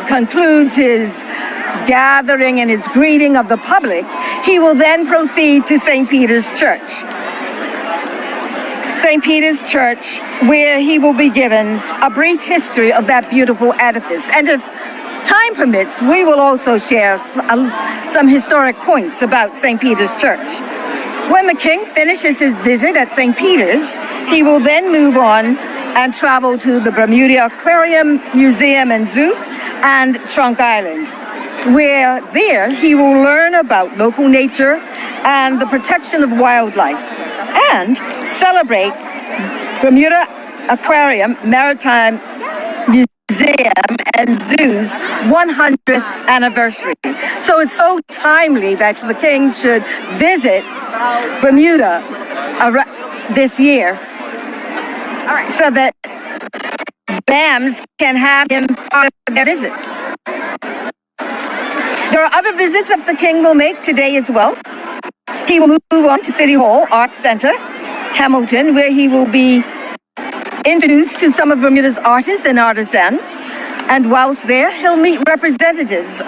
concludes his gathering and his greeting of the public, he will then proceed to St. Peter's Church. St. Peter's Church, where he will be given a brief history of that beautiful edifice. And if time permits, we will also share some historic points about St. Peter's Church. When the king finishes his visit at St. Peter's, he will then move on and travel to the Bermuda Aquarium Museum and Zoo and Trunk Island, where there he will learn about local nature and the protection of wildlife and celebrate Bermuda Aquarium Maritime Museum and Zoo's 100th anniversary. So it's so timely that the king should visit Bermuda this year, so that BAMs can have him part of their visit. There are other visits that the king will make today as well. He will move on to City Hall Art Center, Hamilton, where he will be introduced to some of Bermuda's artists and artisans. And whilst there, he'll meet representatives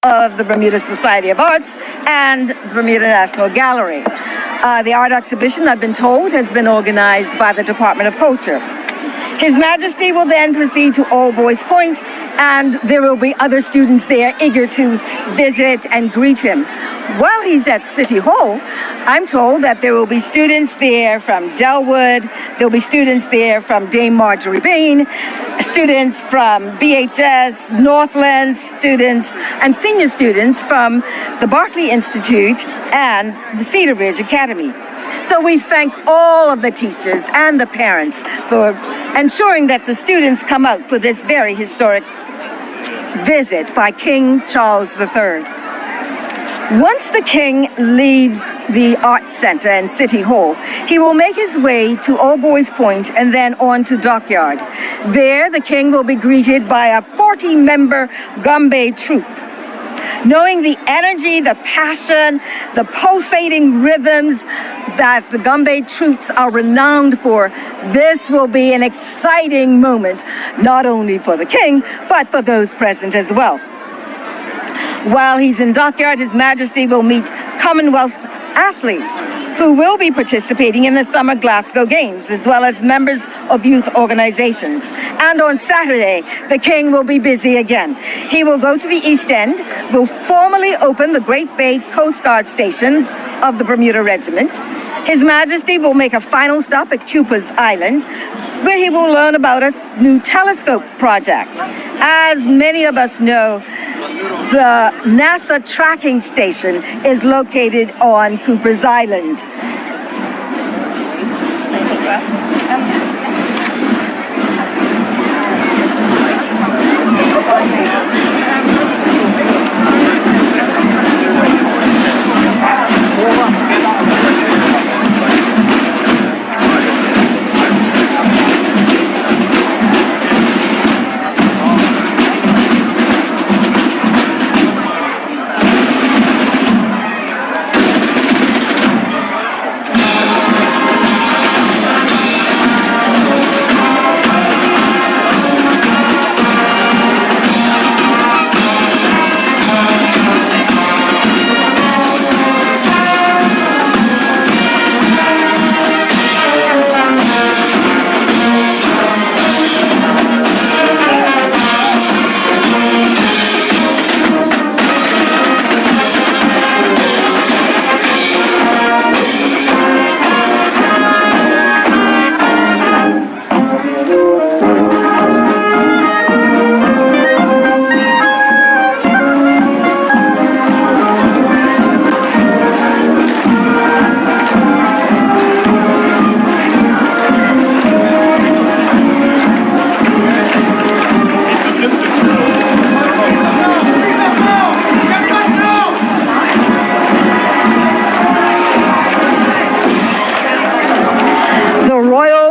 of the Bermuda Society of Arts and Bermuda National Gallery. The art exhibition, I've been told, has been organized by the Department of Culture. His Majesty will then proceed to All Boys Point, and there will be other students there eager to visit and greet him. While he's at City Hall, I'm told that there will be students there from Delwood, there'll be students there from Dame Marjorie Bain, students from BHS, Northland students, and senior students from the Barclay Institute and the Cedar Ridge Academy. So we thank all of the teachers and the parents for ensuring that the students come out for this very historic visit by King Charles III. Once the king leaves the Art Center and City Hall, he will make his way to All Boys Point and then on to Dockyard. There, the king will be greeted by a 40-member Gumbe troop. Knowing the energy, the passion, the pulsating rhythms that the Gumbe troops are renowned for, this will be an exciting moment, not only for the king, but for those present as well. While he's in Dockyard, His Majesty will meet Commonwealth athletes who will be participating in the Summer Glasgow Games, as well as members of youth organizations. And on Saturday, the king will be busy again. He will go to the East End, will formally open the Great Bay Coast Guard Station of the Bermuda Regiment. His Majesty will make a final stop at Cooper's Island, where he will learn about a new telescope project. As many of us know, the NASA tracking station is located on Cooper's Island.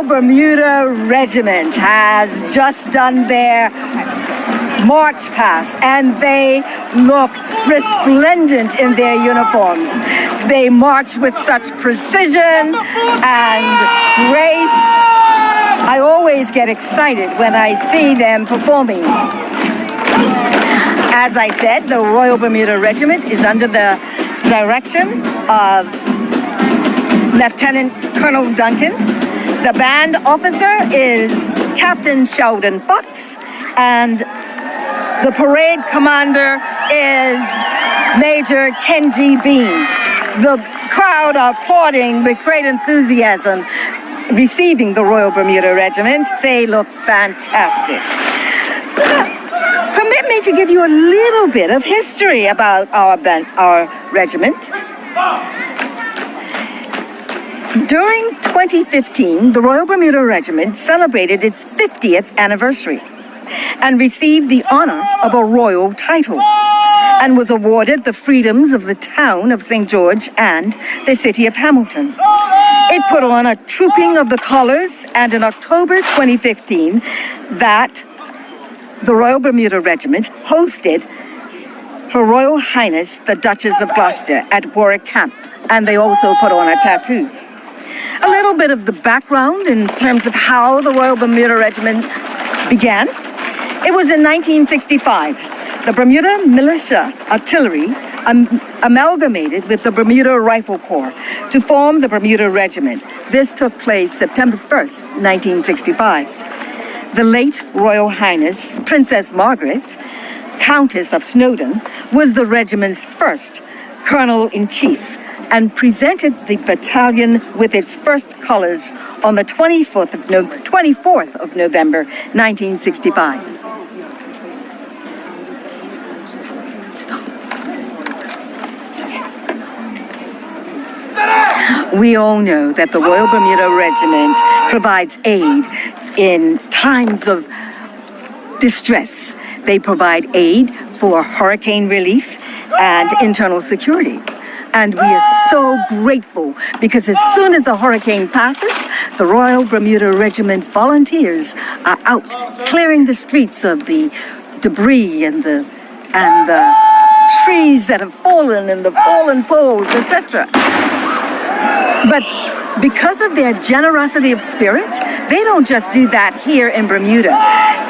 Bermuda Regiment has just done their march past, and they look resplendent in their uniforms. They march with such precision and grace. I always get excited when I see them performing. As I said, the Royal Bermuda Regiment is under the direction of Lieutenant Colonel Duncan. The band officer is Captain Sheldon Fox, and the parade commander is Major Kenji Bean. The crowd are applauding with great enthusiasm, receiving the Royal Bermuda Regiment. They look fantastic. Permit me to give you a little bit of history about our regiment. During 2015, the Royal Bermuda Regiment celebrated its 50th anniversary and received the honor of a royal title and was awarded the freedoms of the town of St. George and the city of Hamilton. It put on a trooping of the colors, and in October 2015, the Royal Bermuda Regiment hosted Her Royal Highness the Duchess of Gloucester at Warwick Camp, and they also put on a tattoo. A little bit of the background in terms of how the Royal Bermuda Regiment began. It was in 1965. The Bermuda Militia Artillery amalgamated with the Bermuda Rifle Corps to form the Bermuda Regiment. This took place September 1st, 1965. The late Royal Highness Princess Margaret, Countess of Snowdon, was the regiment's first Colonel-in-Chief and presented the battalion with its first colors on the 24th of November, 1965. Stop. We all know that the Royal Bermuda Regiment provides aid in times of distress. They provide aid for hurricane relief and internal security. And we are so grateful because as soon as a hurricane passes, the Royal Bermuda Regiment volunteers are out clearing the streets of the debris and the trees that have fallen and the fallen poles, etc. But because of their generosity of spirit, they don't just do that here in Bermuda.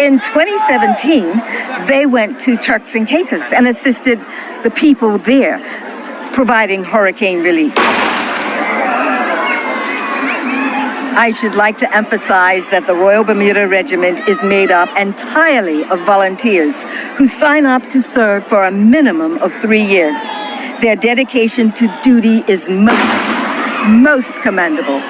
In 2017, they went to Turks and Caicos and assisted the people there, providing hurricane relief. I should like to emphasize that the Royal Bermuda Regiment is made up entirely of volunteers who sign up to serve for a minimum of 3 years. Their dedication to duty is most commendable.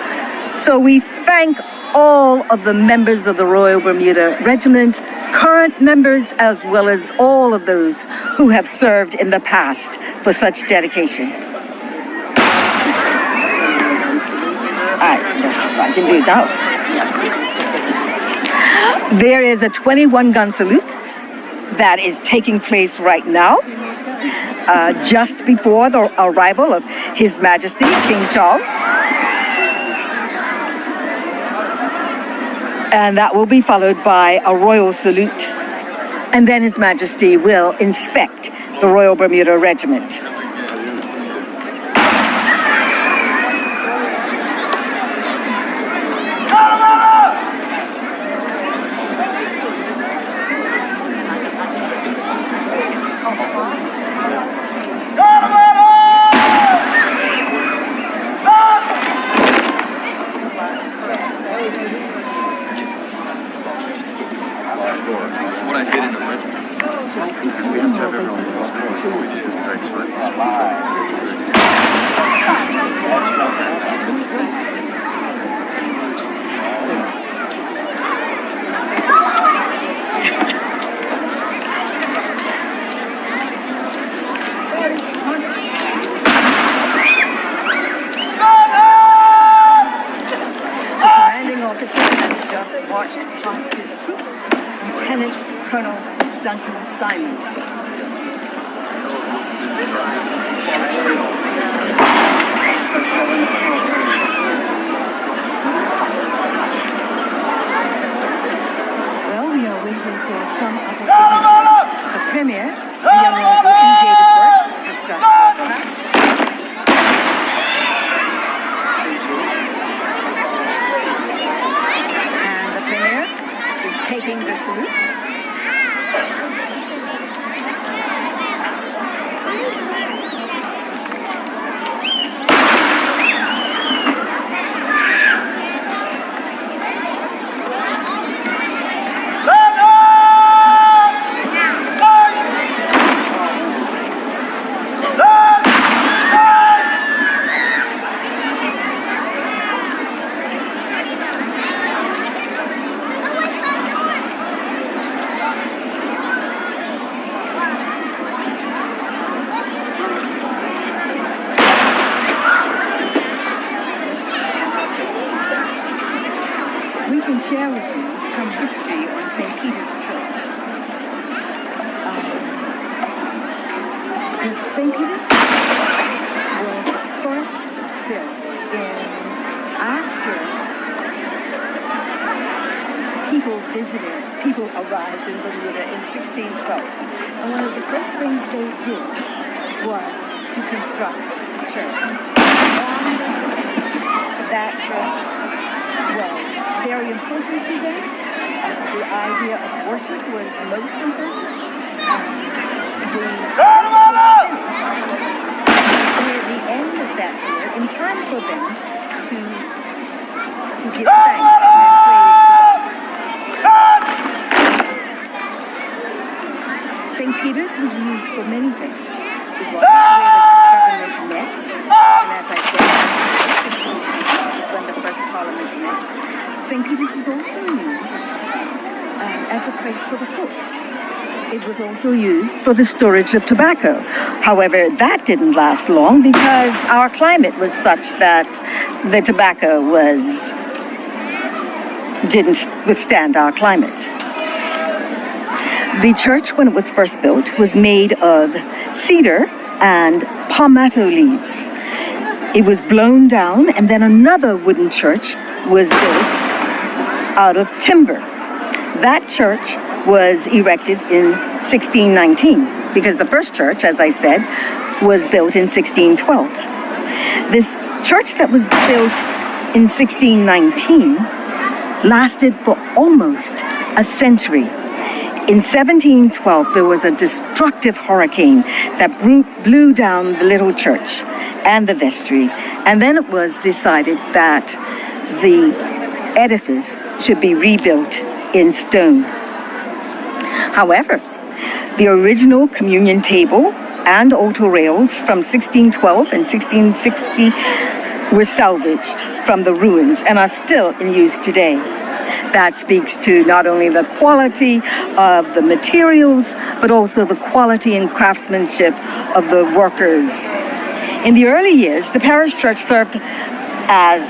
So we thank all of the members of the Royal Bermuda Regiment, current members, as well as all of those who have served in the past for such dedication. I can do it now. There is a 21-gun salute that is taking place right now, just before the arrival of His Majesty King Charles. And that will be followed by a royal salute. And then His Majesty will inspect the Royal Bermuda Regiment. What I did in the regiment. We have to have everyone in the school. We just do the great sweat. The commanding officer has just marched past his troop, Lieutenant Colonel Duncan Simons. Well, we are waiting for some other dignitaries. The Premier, the Honorable David Burt, has just walked past. And the Premier is taking the salute. The St. Peter's Church was first built after people arrived in Bermuda in 1612. And one of the first things they did was to construct a church. And that church was very important to them. The idea of worship was most important. Near the end of that year, in time for them to give thanks and praise to God. St. Peter's was used for many things. It was where the government met, and as I said, when the first Parliament met. St. Peter's was also used as a place for the court. It was also used for the storage of tobacco. However, that didn't last long because our climate was such that the tobacco didn't withstand our climate. The church, when it was first built, was made of cedar and palmetto leaves. It was blown down, and then another wooden church was built out of timber. That church was erected in 1619, because the first church, as I said, was built in 1612. This church that was built in 1619 lasted for almost a century. In 1712, there was a destructive hurricane that blew down the little church and the vestry, and then it was decided that the edifice should be rebuilt in stone. However, the original communion table and altar rails from 1612 and 1660 were salvaged from the ruins and are still in use today. That speaks to not only the quality of the materials, but also the quality and craftsmanship of the workers. In the early years, the parish church served as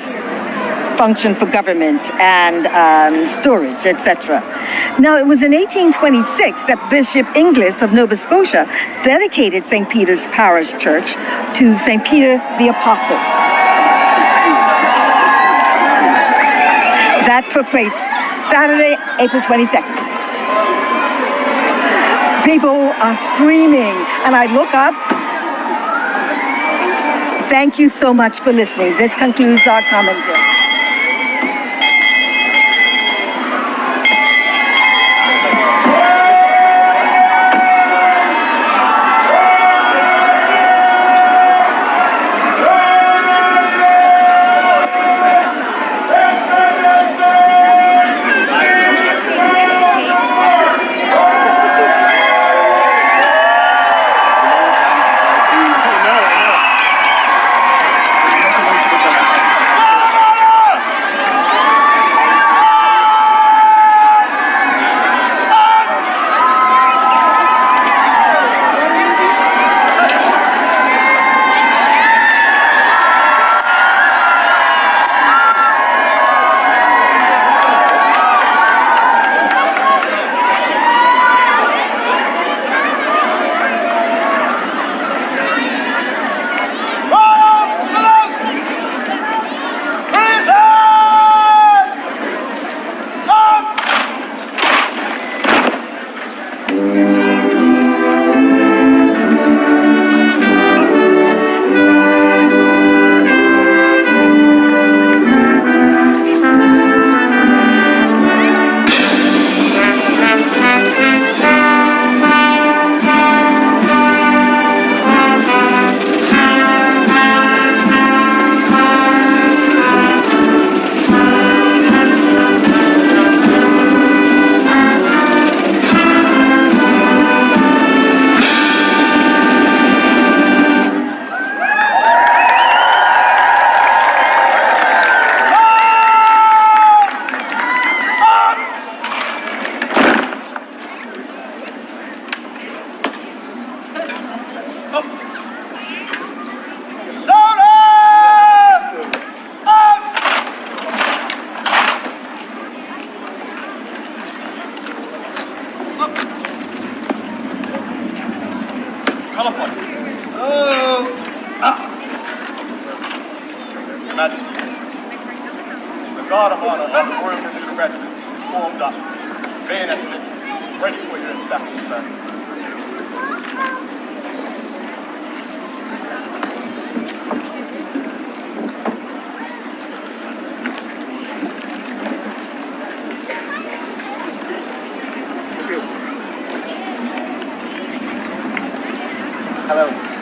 function for government and storage, etc. Now, it was in 1826 that Bishop Inglis of Nova Scotia dedicated St. Peter's Parish Church to St. Peter the Apostle. That took place Saturday, April 22nd. People are screaming, and I look up. Thank you so much for listening. This concludes our commentary. Call upon. Your Majesty, the guard of honor of the Royal Bermuda Regiment is formed up, bayonets fixed, ready for your inspection, sir. Hello.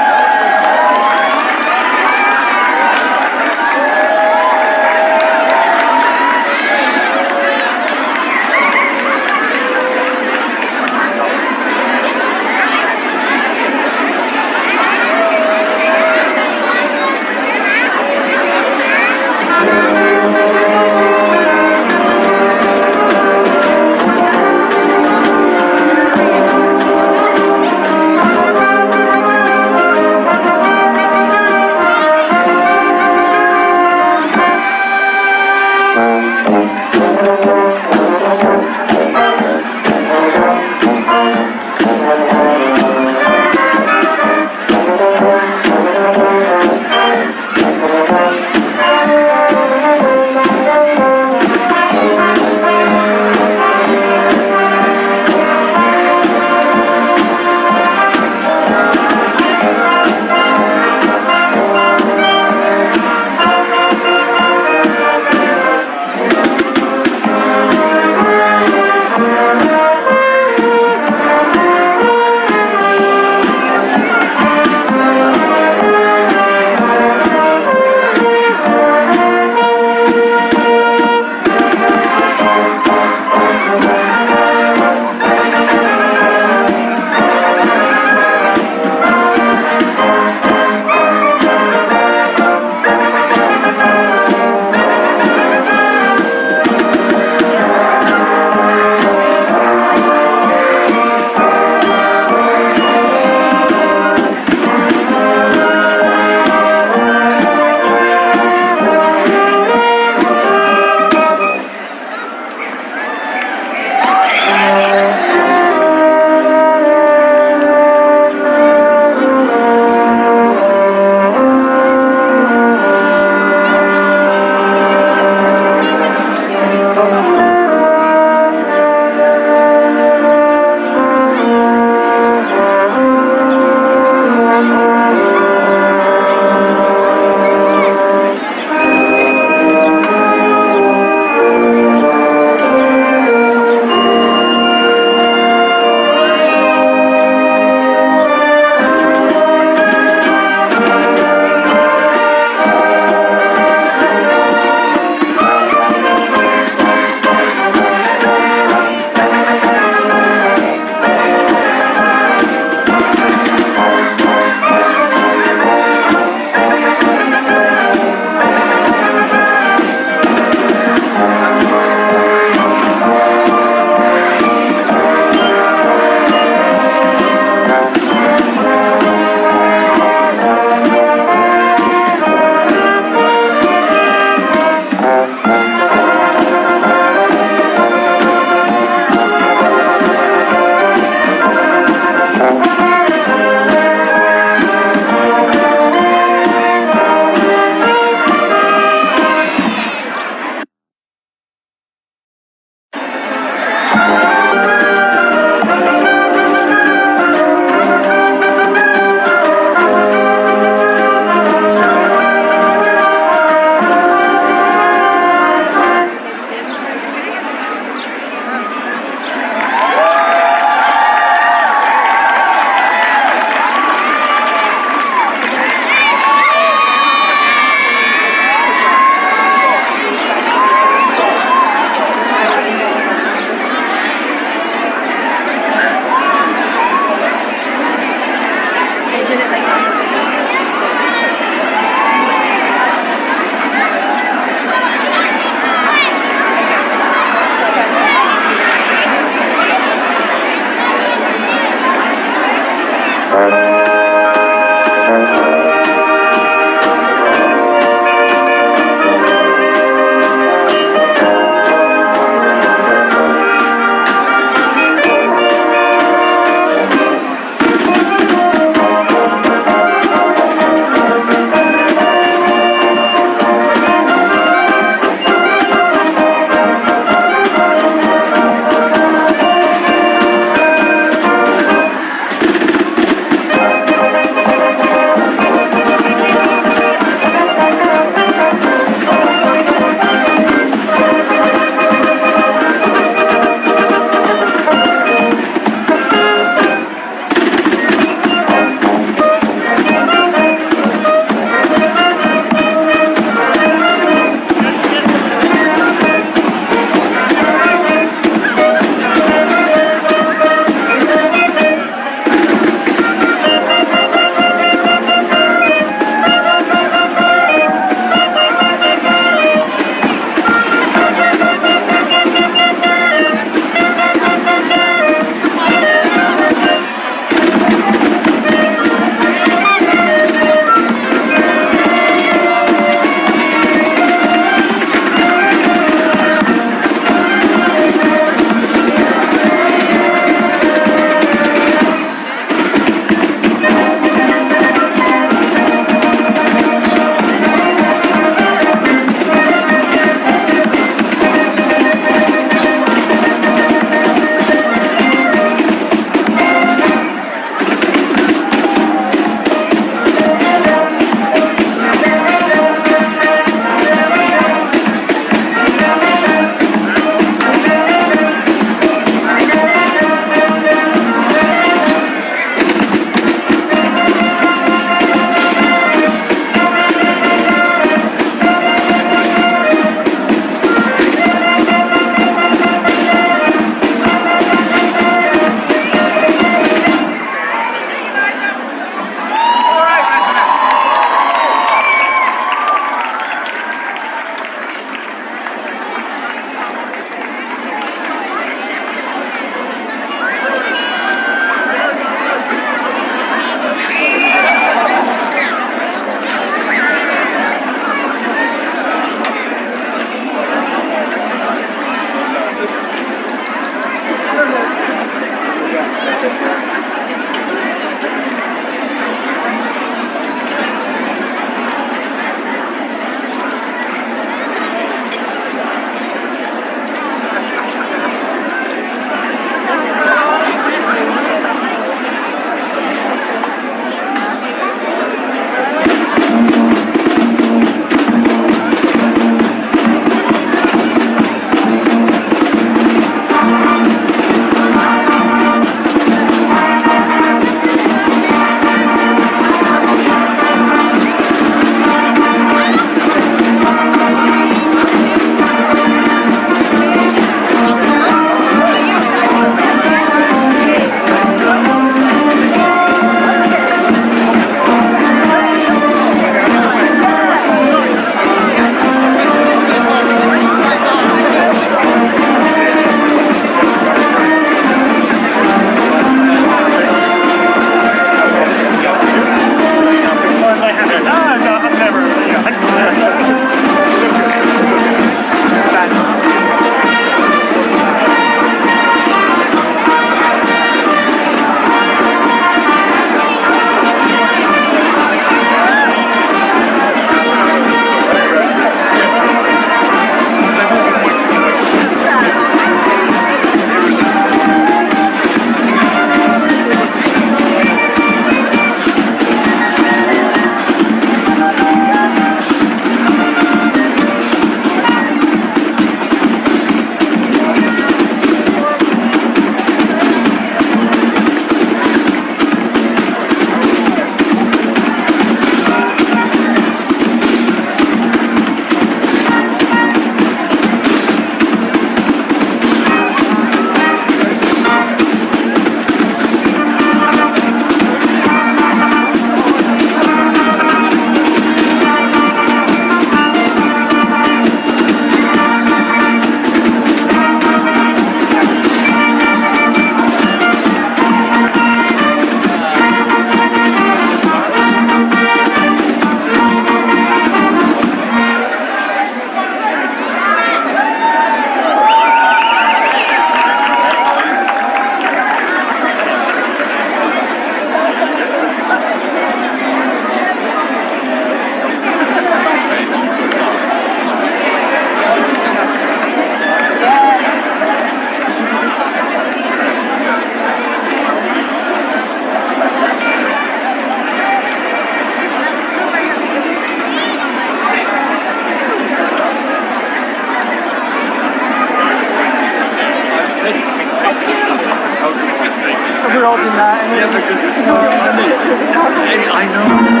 I know.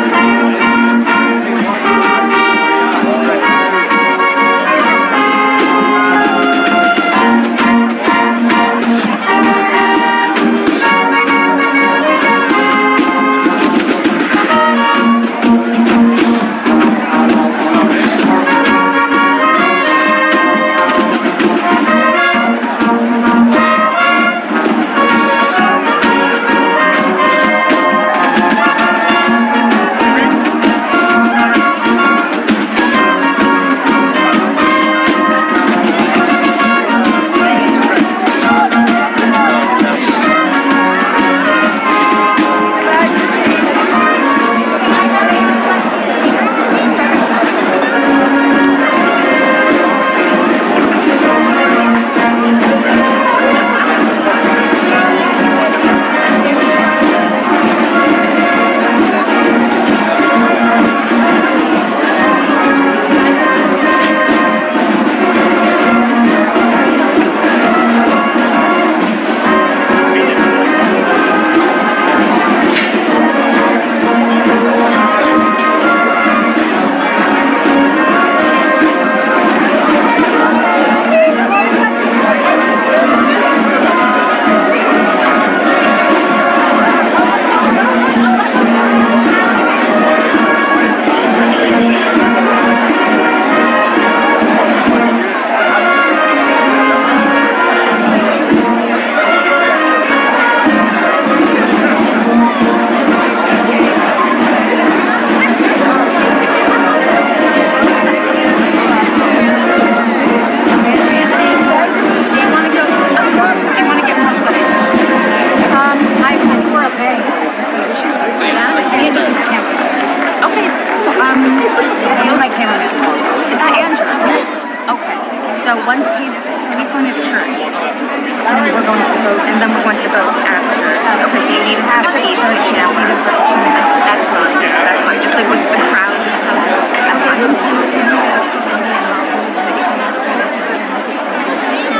like with the crowd and stuff. That's fine.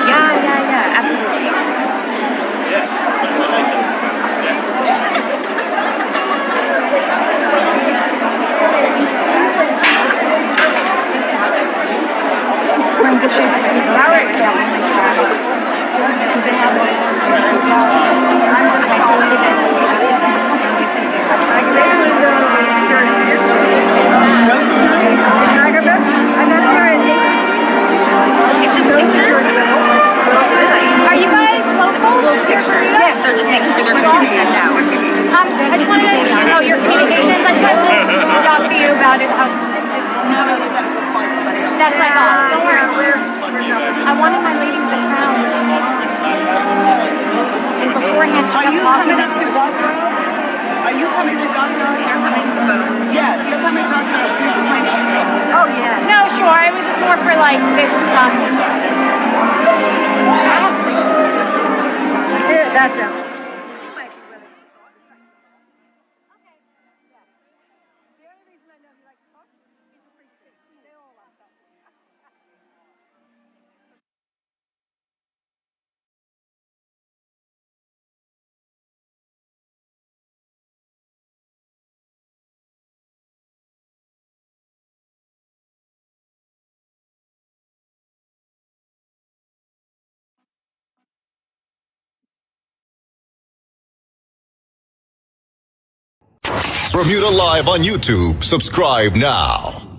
Yeah, absolutely. Yes. We're in good shape. It's just pictures. Are you guys locals? Yes, they're just making sure they're good to send out. I just wanted to, oh, your communications, I just wanted to talk to you about it. That's my mom. Don't worry. I wanted my lady with the crown. And beforehand, she kept talking. Are you coming to Dockyard? They're coming to the boat. Yeah, you're coming to Dockyard. Oh, yeah. No, sure. It was just more for like this. Here, that gentleman. Bermuda Live on YouTube. Subscribe now.